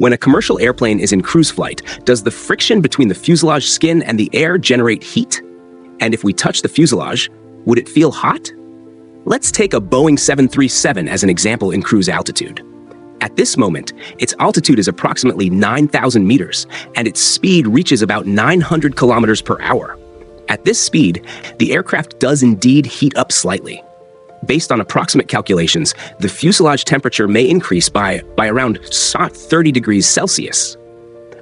When a commercial airplane is in cruise flight, does the friction between the fuselage skin and the air generate heat? And if we touch the fuselage, would it feel hot? Let's take a Boeing 737 as an example in cruise altitude. At this moment, its altitude is approximately 9,000 meters, and its speed reaches about 900 kilometers per hour. At this speed, the aircraft does indeed heat up slightly. Based on approximate calculations, the fuselage temperature may increase by around 30 degrees Celsius.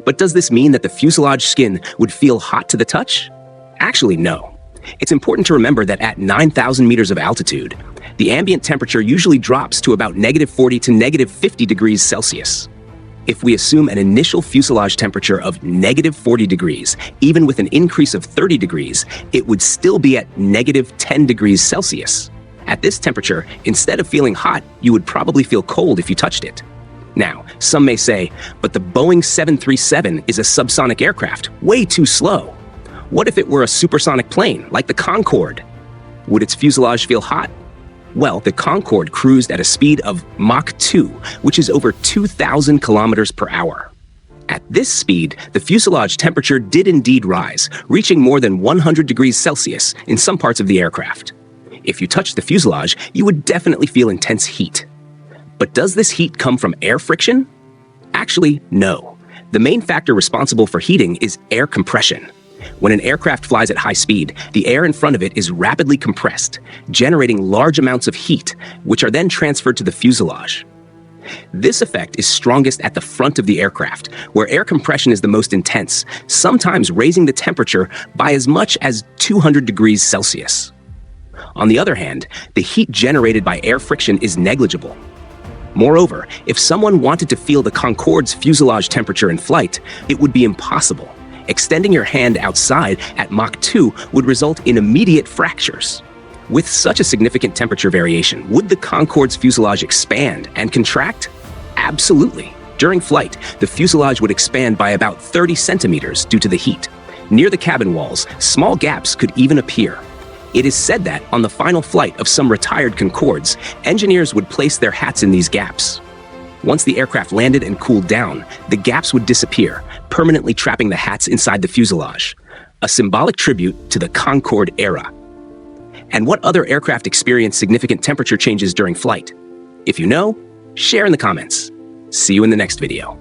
But does this mean that the fuselage skin would feel hot to the touch? Actually, no. It's important to remember that at 9,000 meters of altitude, the ambient temperature usually drops to about -40 to -50 degrees Celsius. If we assume an initial fuselage temperature of -40 degrees, even with an increase of 30 degrees, it would still be at -10 degrees Celsius. At this temperature, instead of feeling hot, you would probably feel cold if you touched it. Now, some may say, but the Boeing 737 is a subsonic aircraft, way too slow. What if it were a supersonic plane, like the Concorde? Would its fuselage feel hot? Well, the Concorde cruised at a speed of Mach 2, which is over 2,000 kilometers per hour. At this speed, the fuselage temperature did indeed rise, reaching more than 100 degrees Celsius in some parts of the aircraft. If you touched the fuselage, you would definitely feel intense heat. But does this heat come from air friction? Actually, no. The main factor responsible for heating is air compression. When an aircraft flies at high speed, the air in front of it is rapidly compressed, generating large amounts of heat, which are then transferred to the fuselage. This effect is strongest at the front of the aircraft, where air compression is the most intense, sometimes raising the temperature by as much as 200 degrees Celsius. On the other hand, the heat generated by air friction is negligible. Moreover, if someone wanted to feel the Concorde's fuselage temperature in flight, it would be impossible. Extending your hand outside at Mach 2 would result in immediate fractures. With such a significant temperature variation, would the Concorde's fuselage expand and contract? Absolutely. During flight, the fuselage would expand by about 30 centimeters due to the heat. Near the cabin walls, small gaps could even appear. It is said that, on the final flight of some retired Concordes, engineers would place their hats in these gaps. Once the aircraft landed and cooled down, the gaps would disappear, permanently trapping the hats inside the fuselage, a symbolic tribute to the Concorde era. And what other aircraft experienced significant temperature changes during flight? If you know, share in the comments. See you in the next video.